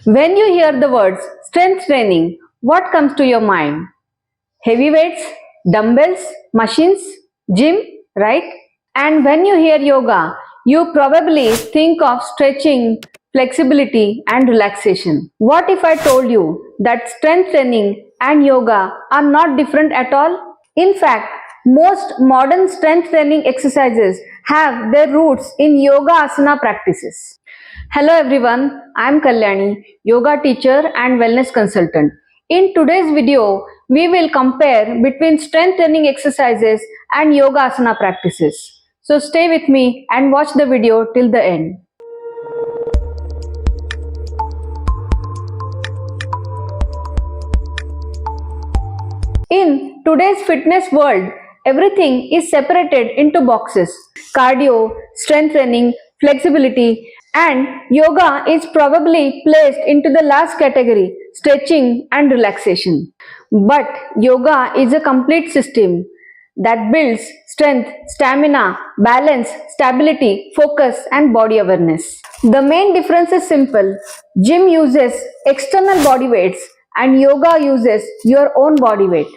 When you hear the words strength training, what comes to your mind? Heavy weights, dumbbells, machines, gym, right? And when you hear yoga, you probably think of stretching, flexibility, and relaxation. What if I told you that strength training and yoga are not different at all? In fact, most modern strength training exercises have their roots in yoga asana practices. Hello everyone, I am Kalyani, yoga teacher and wellness consultant. In today's video, we will compare between strength training exercises and yoga asana practices. So stay with me and watch the video till the end. In today's fitness world, everything is separated into boxes. Cardio, strength training, flexibility, and yoga is probably placed into the last category, stretching and relaxation. But yoga is a complete system that builds strength, stamina, balance, stability, focus, and body awareness. The main difference is simple. Gym uses external body weights and yoga uses your own body weight.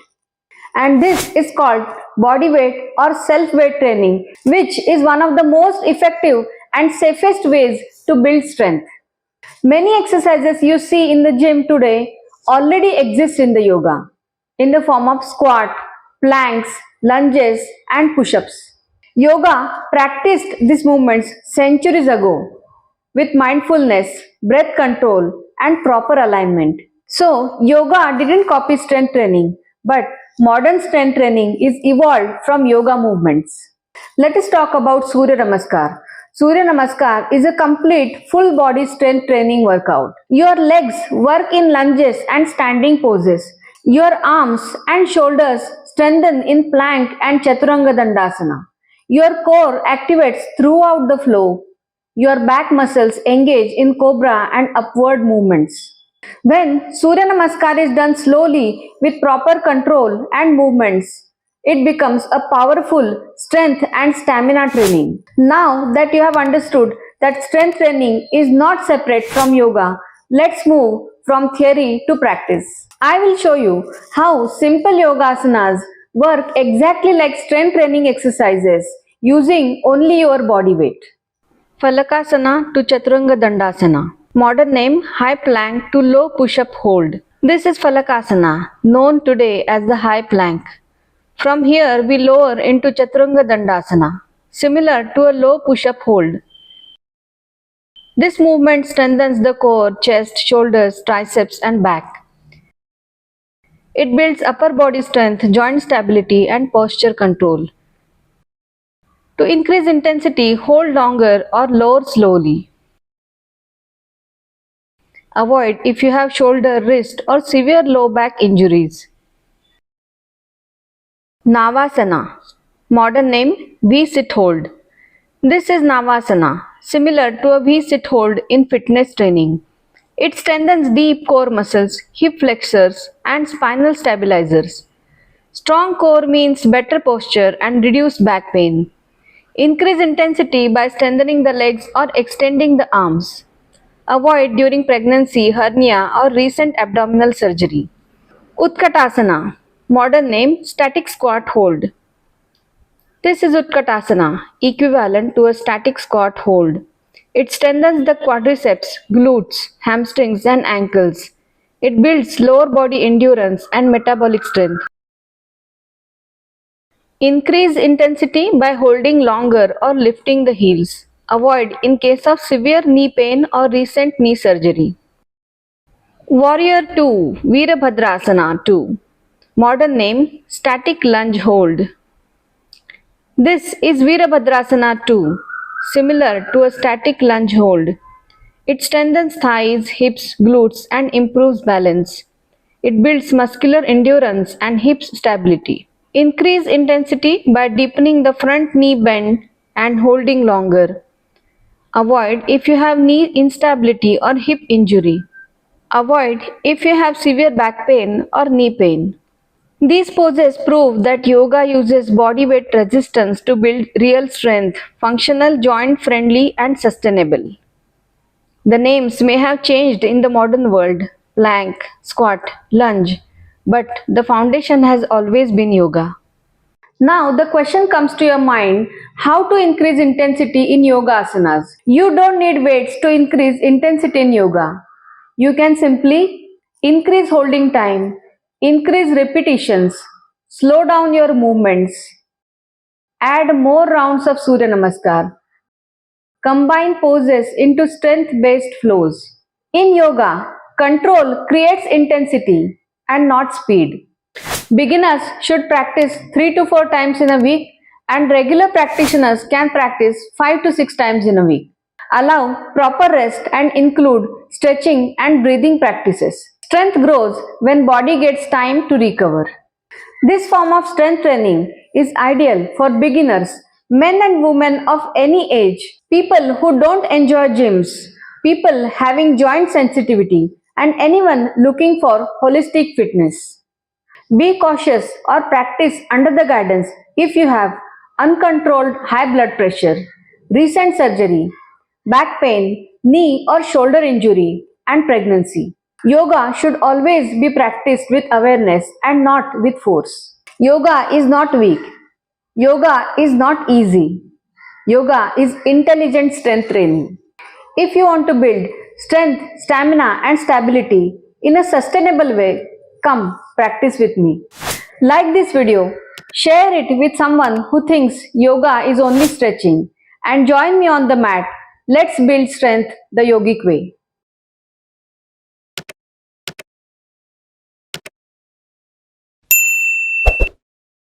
And this is called body weight or self weight training, which is one of the most effective and safest ways to build strength. Many exercises you see in the gym today already exist in the yoga in the form of squat, planks, lunges, and push-ups. Yoga practiced these movements centuries ago with mindfulness, breath control, and proper alignment. So, yoga didn't copy strength training, but modern strength training is evolved from yoga movements. Let us talk about Surya Namaskar. Surya Namaskar is a complete full body strength training workout. Your legs work in lunges and standing poses. Your arms and shoulders strengthen in plank and Chaturanga Dandasana. Your core activates throughout the flow. Your back muscles engage in cobra and upward movements. When Surya Namaskar is done slowly with proper control and movements, it becomes a powerful strength and stamina training. Now that you have understood that strength training is not separate from yoga, let's move from theory to practice. I will show you how simple yoga asanas work exactly like strength training exercises using only your body weight. Falakasana to Chaturanga Dandasana. Modern name high plank to low push-up hold. This is Falakasana, known today as the high plank. From here we lower into Chaturanga Dandasana, similar to a low push-up hold. This movement strengthens the core, chest, shoulders, triceps and back. It builds upper body strength, joint stability and posture control. To increase intensity, hold longer or lower slowly. Avoid if you have shoulder, wrist or severe low back injuries. Navasana. Modern name V-sit hold. This is Navasana, similar to a V-sit hold in fitness training. It strengthens deep core muscles, hip flexors and spinal stabilizers. Strong core means better posture and reduced back pain. Increase intensity by strengthening the legs or extending the arms. Avoid during pregnancy, hernia or recent abdominal surgery. Utkatasana. Modern name static squat hold. This is Utkatasana, equivalent to a static squat hold. It strengthens the quadriceps, glutes, hamstrings and ankles. It builds lower body endurance and metabolic strength. Increase intensity by holding longer or lifting the heels. Avoid in case of severe knee pain or recent knee surgery. Warrior 2, Veerabhadrasana 2. Modern name static lunge hold. This is Veerabhadrasana 2, similar to a static lunge hold. It strengthens thighs, hips, glutes and improves balance. It builds muscular endurance and hip stability. Increase intensity by deepening the front knee bend and holding longer. Avoid if you have knee instability or hip injury. Avoid if you have severe back pain or knee pain. These poses prove that yoga uses body weight resistance to build real strength, functional, joint friendly and sustainable. The names may have changed in the modern world, plank, squat, lunge, but the foundation has always been yoga. Now the question comes to your mind, how to increase intensity in yoga asanas. You don't need weights to increase intensity in yoga. You can simply increase holding time, increase repetitions, slow down your movements, add more rounds of Surya Namaskar, combine poses into strength-based flows. In yoga, control creates intensity and not speed. Beginners should practice 3 to 4 times in a week and regular practitioners can practice 5 to 6 times in a week. Allow proper rest and include stretching and breathing practices. Strength grows when body gets time to recover. This form of strength training is ideal for beginners, men and women of any age, people who don't enjoy gyms, people having joint sensitivity, and anyone looking for holistic fitness. Be cautious or practice under the guidance if you have uncontrolled high blood pressure, recent surgery, back pain, knee or shoulder injury, and pregnancy. Yoga should always be practiced with awareness and not with force. Yoga is not weak. Yoga is not easy. Yoga is intelligent strength training. If you want to build strength, stamina, and stability in a sustainable way, come practice with me. Like this video, share it with someone who thinks yoga is only stretching, and join me on the mat. Let's build strength the yogic way.